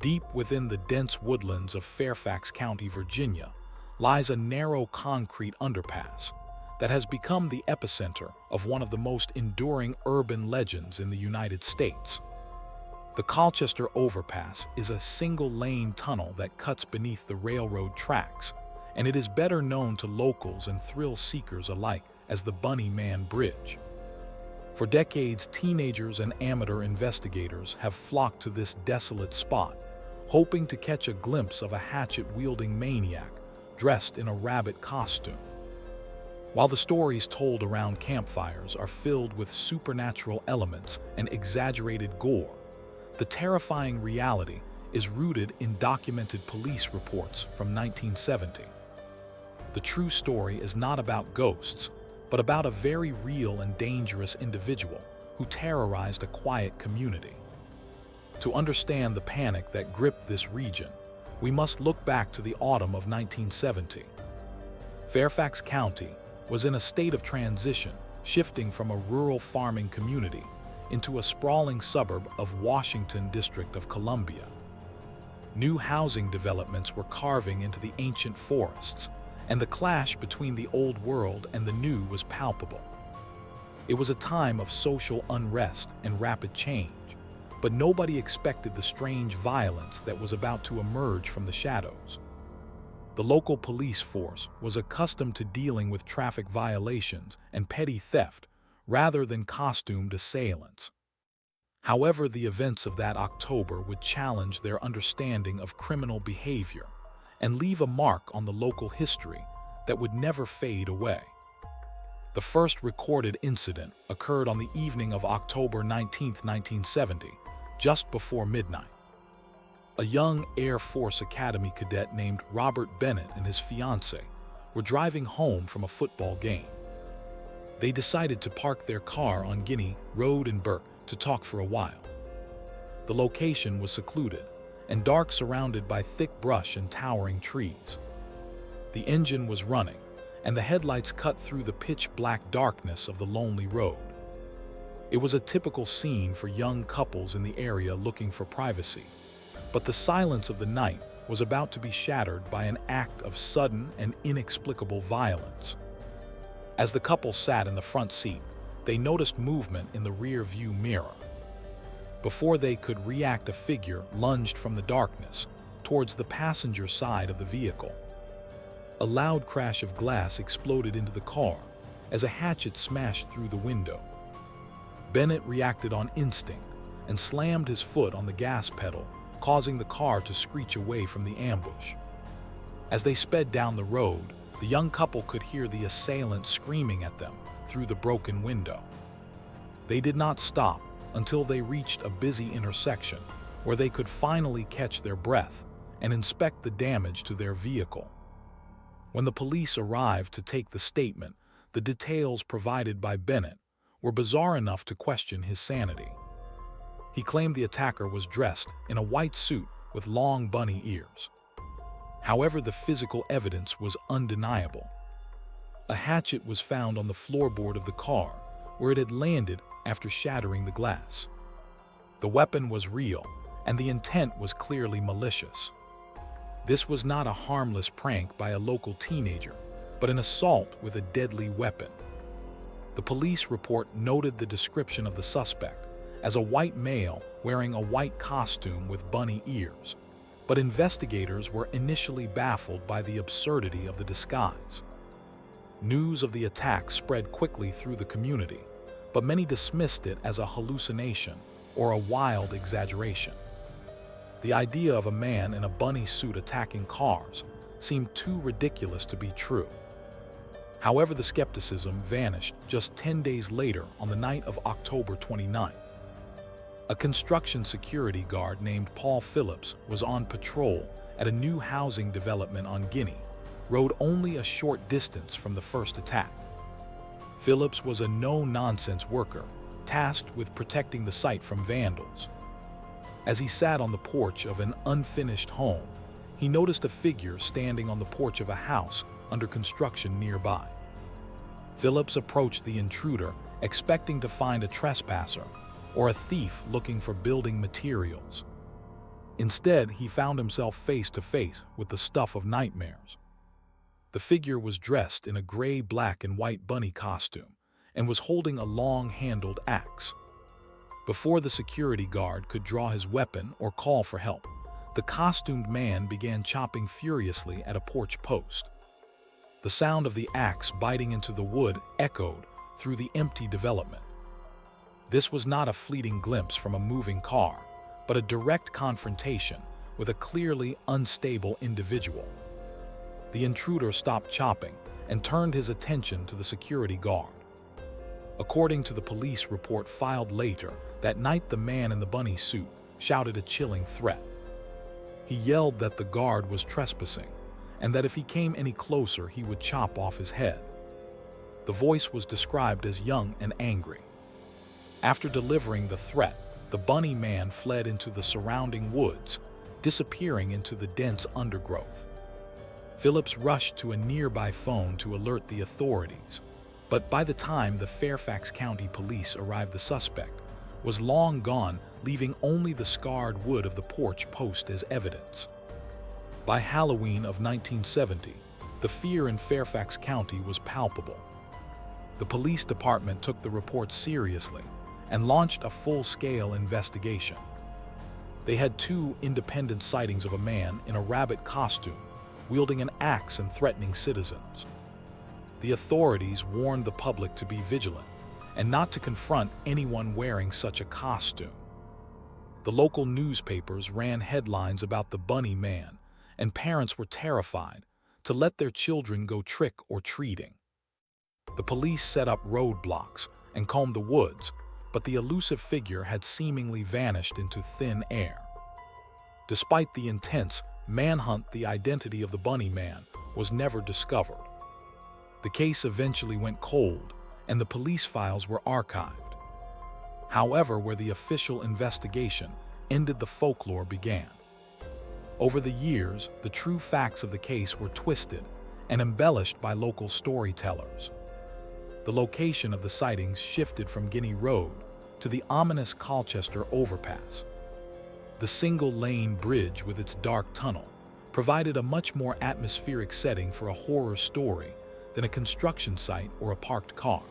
Deep within the dense woodlands of Fairfax County, Virginia, lies a narrow concrete underpass that has become the epicenter of one of the most enduring urban legends in the United States. The Colchester Overpass is a single-lane tunnel that cuts beneath the railroad tracks, and it is better known to locals and thrill-seekers alike as the Bunny Man Bridge. For decades, teenagers and amateur investigators have flocked to this desolate spot, hoping to catch a glimpse of a hatchet-wielding maniac dressed in a rabbit costume. While the stories told around campfires are filled with supernatural elements and exaggerated gore, the terrifying reality is rooted in documented police reports from 1970. The true story is not about ghosts, but about a very real and dangerous individual who terrorized a quiet community. To understand the panic that gripped this region, we must look back to the autumn of 1970. Fairfax County was in a state of transition, shifting from a rural farming community into a sprawling suburb of Washington District of Columbia. New housing developments were carving into the ancient forests, and the clash between the old world and the new was palpable. It was a time of social unrest and rapid change, but nobody expected the strange violence that was about to emerge from the shadows. The local police force was accustomed to dealing with traffic violations and petty theft rather than costumed assailants. However, the events of that October would challenge their understanding of criminal behavior and leave a mark on the local history that would never fade away. The first recorded incident occurred on the evening of October 19, 1970, just before midnight. A young Air Force Academy cadet named Robert Bennett and his fiancée were driving home from a football game. They decided to park their car on Guinea Road in Burke to talk for a while. The location was secluded and dark, surrounded by thick brush and towering trees. The engine was running, and the headlights cut through the pitch-black darkness of the lonely road. It was a typical scene for young couples in the area looking for privacy, but the silence of the night was about to be shattered by an act of sudden and inexplicable violence. As the couple sat in the front seat, they noticed movement in the rear-view mirror. Before they could react, a figure lunged from the darkness towards the passenger side of the vehicle. A loud crash of glass exploded into the car as a hatchet smashed through the window. Bennett reacted on instinct and slammed his foot on the gas pedal, causing the car to screech away from the ambush. As they sped down the road, the young couple could hear the assailant screaming at them through the broken window. They did not stop until they reached a busy intersection where they could finally catch their breath and inspect the damage to their vehicle. When the police arrived to take the statement, the details provided by Bennett were bizarre enough to question his sanity. He claimed the attacker was dressed in a white suit with long bunny ears. However, the physical evidence was undeniable. A hatchet was found on the floorboard of the car, where it had landed after shattering the glass. The weapon was real, and the intent was clearly malicious. This was not a harmless prank by a local teenager, but an assault with a deadly weapon. The police report noted the description of the suspect as a white male wearing a white costume with bunny ears, but investigators were initially baffled by the absurdity of the disguise. News of the attack spread quickly through the community, but many dismissed it as a hallucination or a wild exaggeration. The idea of a man in a bunny suit attacking cars seemed too ridiculous to be true. However, the skepticism vanished just 10 days later on the night of October 29th. A construction security guard named Paul Phillips was on patrol at a new housing development on Guinea Road, only a short distance from the first attack. Phillips was a no-nonsense worker, tasked with protecting the site from vandals. As he sat on the porch of an unfinished home, he noticed a figure standing on the porch of a house under construction nearby. Phillips approached the intruder, expecting to find a trespasser or a thief looking for building materials. Instead, he found himself face to face with the stuff of nightmares. The figure was dressed in a gray, black, and white bunny costume and was holding a long-handled axe. Before the security guard could draw his weapon or call for help, the costumed man began chopping furiously at a porch post. The sound of the axe biting into the wood echoed through the empty development. This was not a fleeting glimpse from a moving car, but a direct confrontation with a clearly unstable individual. The intruder stopped chopping and turned his attention to the security guard. According to the police report filed later that night, the man in the bunny suit shouted a chilling threat. He yelled that the guard was trespassing and that if he came any closer, he would chop off his head. The voice was described as young and angry. After delivering the threat, the bunny man fled into the surrounding woods, disappearing into the dense undergrowth. Phillips rushed to a nearby phone to alert the authorities, but by the time the Fairfax County Police arrived, the suspect was long gone, leaving only the scarred wood of the porch post as evidence. By Halloween of 1970, the fear in Fairfax County was palpable. The police department took the report seriously and launched a full-scale investigation. They had 2 independent sightings of a man in a rabbit costume, wielding an axe and threatening citizens. The authorities warned the public to be vigilant and not to confront anyone wearing such a costume. The local newspapers ran headlines about the bunny man, and parents were terrified to let their children go trick or treating. The police set up roadblocks and combed the woods, but the elusive figure had seemingly vanished into thin air. Despite the intense manhunt, the identity of the bunny man was never discovered. The case eventually went cold, and the police files were archived. However, where the official investigation ended, the folklore began. Over the years, the true facts of the case were twisted and embellished by local storytellers. The location of the sightings shifted from Guinea Road to the ominous Colchester Overpass. The single-lane bridge with its dark tunnel provided a much more atmospheric setting for a horror story than a construction site or a parked car.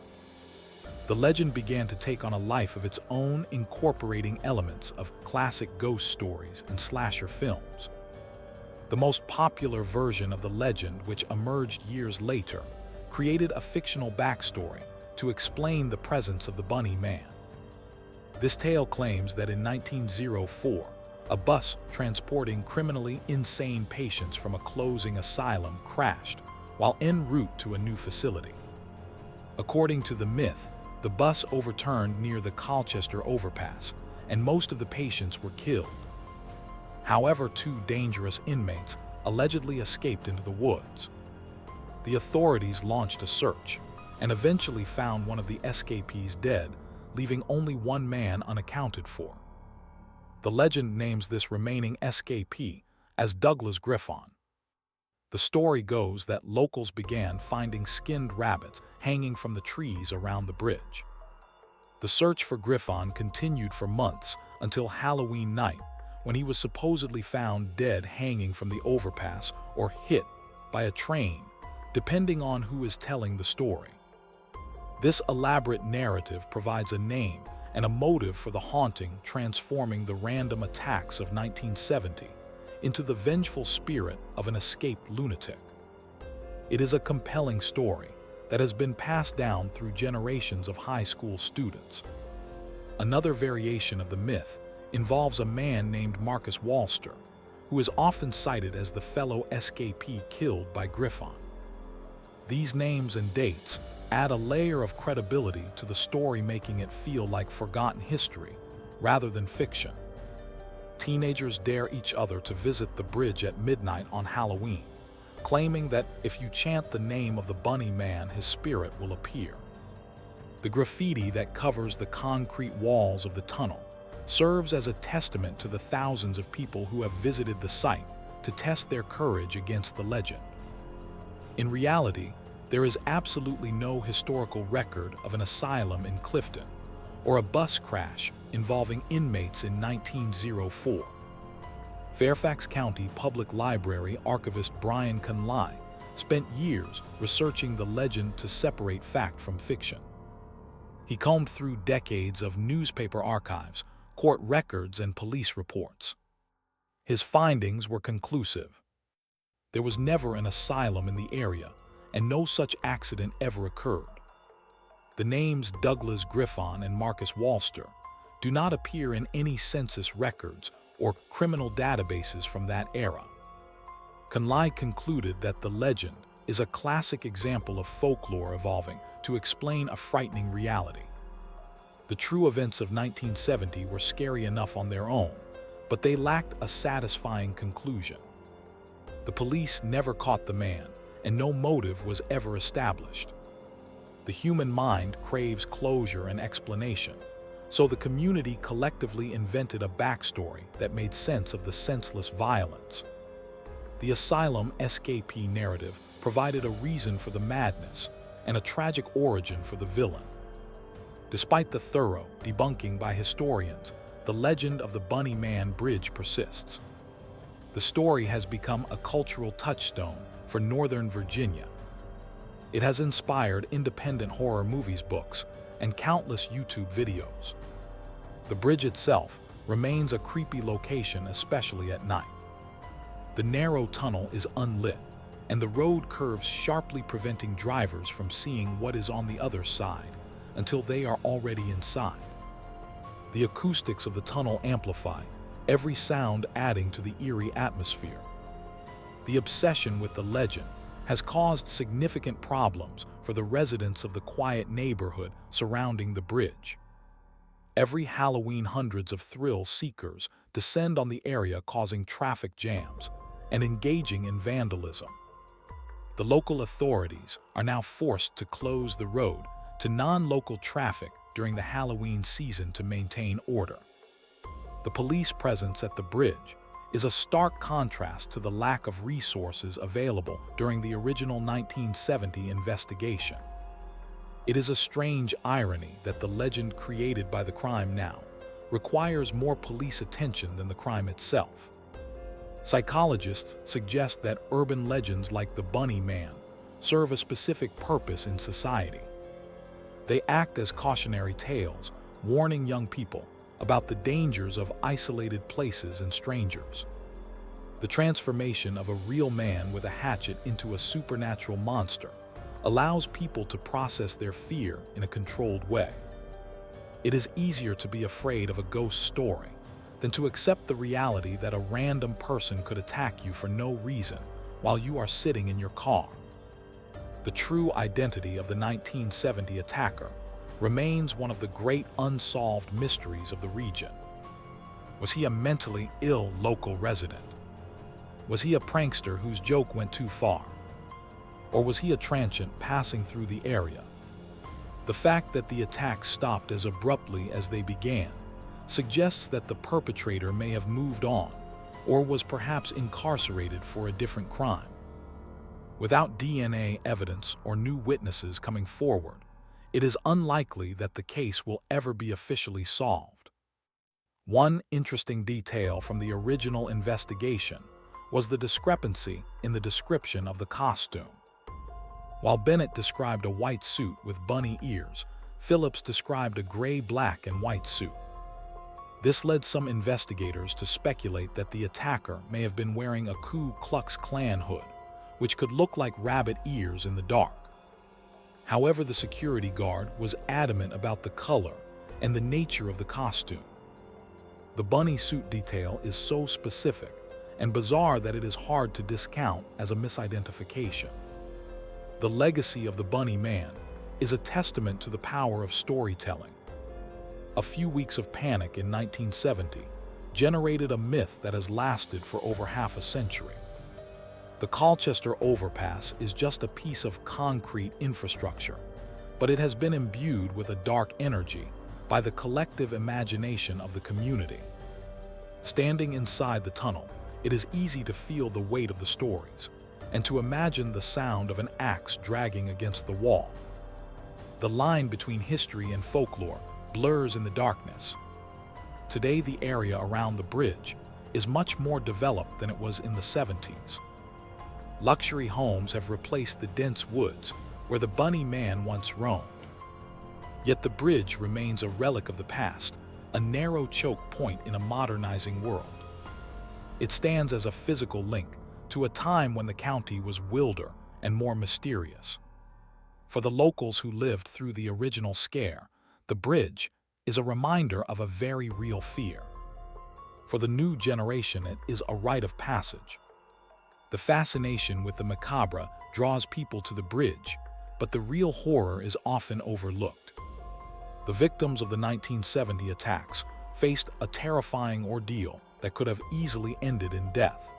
The legend began to take on a life of its own, incorporating elements of classic ghost stories and slasher films. The most popular version of the legend, which emerged years later, created a fictional backstory to explain the presence of the bunny man. This tale claims that in 1904, a bus transporting criminally insane patients from a closing asylum crashed while en route to a new facility. According to the myth, the bus overturned near the Colchester Overpass, and most of the patients were killed. However, 2 dangerous inmates allegedly escaped into the woods. The authorities launched a search and eventually found one of the escapees dead, leaving only 1 man unaccounted for. The legend names this remaining escapee as Douglas Griffon. The story goes that locals began finding skinned rabbits hanging from the trees around the bridge. The search for Griffon continued for months until Halloween night, when he was supposedly found dead hanging from the overpass or hit by a train, depending on who is telling the story. This elaborate narrative provides a name and a motive for the haunting, transforming the random attacks of 1970 into the vengeful spirit of an escaped lunatic. It is a compelling story that has been passed down through generations of high school students. Another variation of the myth involves a man named Marcus Walster, who is often cited as the fellow escapee killed by Griffon. These names and dates add a layer of credibility to the story, making it feel like forgotten history rather than fiction. Teenagers dare each other to visit the bridge at midnight on Halloween, claiming that if you chant the name of the bunny man, his spirit will appear. The graffiti that covers the concrete walls of the tunnel serves as a testament to the thousands of people who have visited the site to test their courage against the legend. In reality, there is absolutely no historical record of an asylum in Clifton or a bus crash involving inmates in 1904. Fairfax County Public Library archivist Brian Conley spent years researching the legend to separate fact from fiction. He combed through decades of newspaper archives, court records, and police reports. His findings were conclusive. There was never an asylum in the area, and no such accident ever occurred. The names Douglas Griffon and Marcus Walster do not appear in any census records or criminal databases from that era. Conley concluded that the legend is a classic example of folklore evolving to explain a frightening reality. The true events of 1970 were scary enough on their own, but they lacked a satisfying conclusion. The police never caught the man, and no motive was ever established. The human mind craves closure and explanation, so the community collectively invented a backstory that made sense of the senseless violence. The asylum escapee narrative provided a reason for the madness and a tragic origin for the villain. Despite the thorough debunking by historians, the legend of the Bunny Man Bridge persists. The story has become a cultural touchstone for Northern Virginia. It has inspired independent horror movies, books, and countless YouTube videos. The bridge itself remains a creepy location, especially at night. The narrow tunnel is unlit, and the road curves sharply, preventing drivers from seeing what is on the other side until they are already inside. The acoustics of the tunnel amplify, every sound adding to the eerie atmosphere. The obsession with the legend has caused significant problems for the residents of the quiet neighborhood surrounding the bridge. Every Halloween, hundreds of thrill seekers descend on the area, causing traffic jams and engaging in vandalism. The local authorities are now forced to close the road to non-local traffic during the Halloween season to maintain order. The police presence at the bridge is a stark contrast to the lack of resources available during the original 1970 investigation. It is a strange irony that the legend created by the crime now requires more police attention than the crime itself. Psychologists suggest that urban legends like the Bunny Man serve a specific purpose in society. They act as cautionary tales, warning young people about the dangers of isolated places and strangers. The transformation of a real man with a hatchet into a supernatural monster allows people to process their fear in a controlled way. It is easier to be afraid of a ghost story than to accept the reality that a random person could attack you for no reason while you are sitting in your car. The true identity of the 1970 attacker remains one of the great unsolved mysteries of the region. Was he a mentally ill local resident? Was he a prankster whose joke went too far? Or was he a transient passing through the area? The fact that the attacks stopped as abruptly as they began suggests that the perpetrator may have moved on or was perhaps incarcerated for a different crime. Without DNA evidence or new witnesses coming forward, it is unlikely that the case will ever be officially solved. One interesting detail from the original investigation was the discrepancy in the description of the costume. While Bennett described a white suit with bunny ears, Phillips described a gray, black, and white suit. This led some investigators to speculate that the attacker may have been wearing a Ku Klux Klan hood, which could look like rabbit ears in the dark. However, the security guard was adamant about the color and the nature of the costume. The bunny suit detail is so specific and bizarre that it is hard to discount as a misidentification. The legacy of the Bunny Man is a testament to the power of storytelling. A few weeks of panic in 1970 generated a myth that has lasted for over half a century. The Colchester Overpass is just a piece of concrete infrastructure, but it has been imbued with a dark energy by the collective imagination of the community. Standing inside the tunnel, it is easy to feel the weight of the stories and to imagine the sound of an axe dragging against the wall. The line between history and folklore blurs in the darkness. Today, the area around the bridge is much more developed than it was in the 70s. Luxury homes have replaced the dense woods where the Bunny Man once roamed. Yet the bridge remains a relic of the past, a narrow choke point in a modernizing world. It stands as a physical link to a time when the county was wilder and more mysterious. For the locals who lived through the original scare, the bridge is a reminder of a very real fear. For the new generation, it is a rite of passage. The fascination with the macabre draws people to the bridge, but the real horror is often overlooked. The victims of the 1970 attacks faced a terrifying ordeal that could have easily ended in death.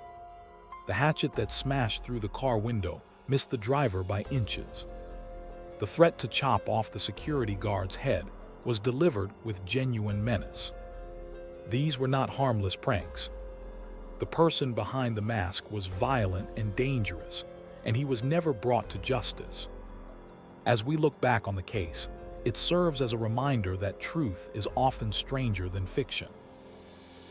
The hatchet that smashed through the car window missed the driver by inches. The threat to chop off the security guard's head was delivered with genuine menace. These were not harmless pranks. The person behind the mask was violent and dangerous, and he was never brought to justice. As we look back on the case, it serves as a reminder that truth is often stranger than fiction.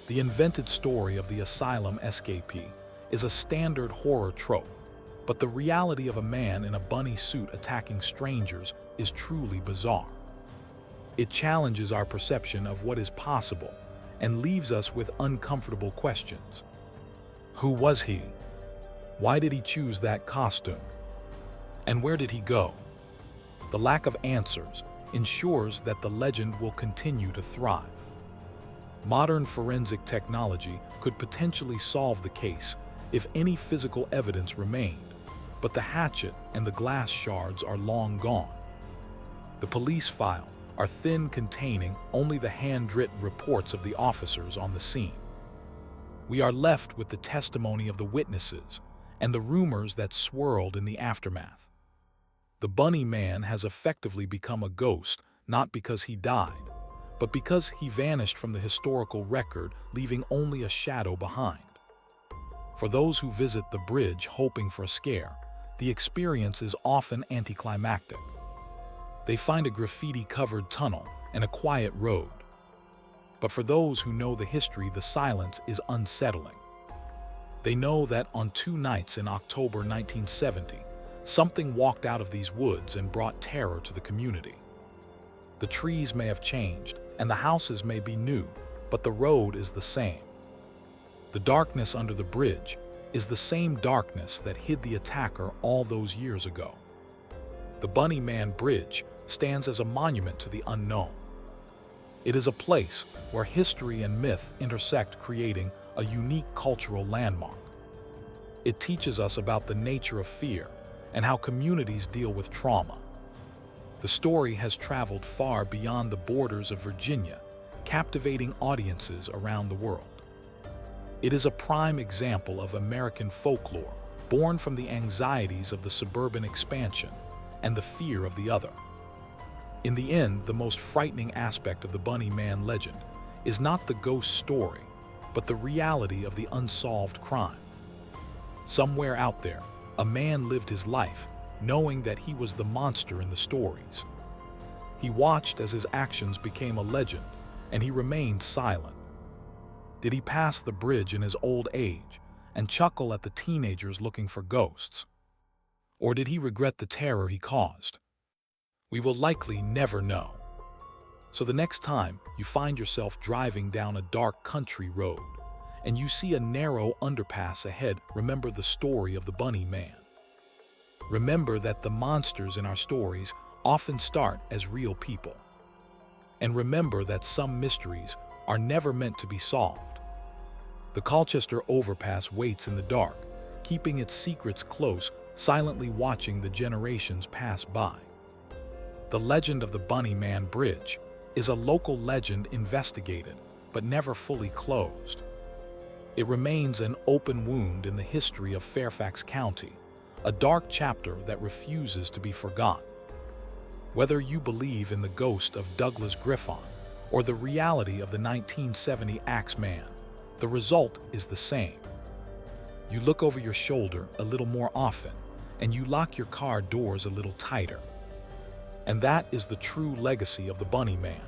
The invented story of the asylum escapee is a standard horror trope, but the reality of a man in a bunny suit attacking strangers is truly bizarre. It challenges our perception of what is possible and leaves us with uncomfortable questions. Who was he? Why did he choose that costume? And where did he go? The lack of answers ensures that the legend will continue to thrive. Modern forensic technology could potentially solve the case if any physical evidence remained, but the hatchet and the glass shards are long gone. The police file are thin, containing only the handwritten reports of the officers on the scene. We are left with the testimony of the witnesses and the rumors that swirled in the aftermath. The Bunny Man has effectively become a ghost, not because he died, but because he vanished from the historical record, leaving only a shadow behind. For those who visit the bridge hoping for a scare, the experience is often anticlimactic. They find a graffiti-covered tunnel and a quiet road. But for those who know the history, the silence is unsettling. They know that on 2 nights in October 1970, something walked out of these woods and brought terror to the community. The trees may have changed, and the houses may be new, but the road is the same. The darkness under the bridge is the same darkness that hid the attacker all those years ago. The Bunny Man Bridge stands as a monument to the unknown. It is a place where history and myth intersect, creating a unique cultural landmark. It teaches us about the nature of fear and how communities deal with trauma. The story has traveled far beyond the borders of Virginia, captivating audiences around the world. It is a prime example of American folklore, born from the anxieties of the suburban expansion and the fear of the other. In the end, the most frightening aspect of the Bunny Man legend is not the ghost story, but the reality of the unsolved crime. Somewhere out there, a man lived his life knowing that he was the monster in the stories. He watched as his actions became a legend, and he remained silent. Did he pass the bridge in his old age and chuckle at the teenagers looking for ghosts? Or did he regret the terror he caused? We will likely never know. So the next time you find yourself driving down a dark country road and you see a narrow underpass ahead, remember the story of the Bunny Man. Remember that the monsters in our stories often start as real people. And remember that some mysteries are never meant to be solved. The Colchester Overpass waits in the dark, keeping its secrets close, silently watching the generations pass by. The legend of the Bunny Man Bridge is a local legend investigated, but never fully closed. It remains an open wound in the history of Fairfax County, a dark chapter that refuses to be forgotten. Whether you believe in the ghost of Douglas Griffon or the reality of the 1970 Axeman, the result is the same. You look over your shoulder a little more often, and you lock your car doors a little tighter. And that is the true legacy of the Bunny Man.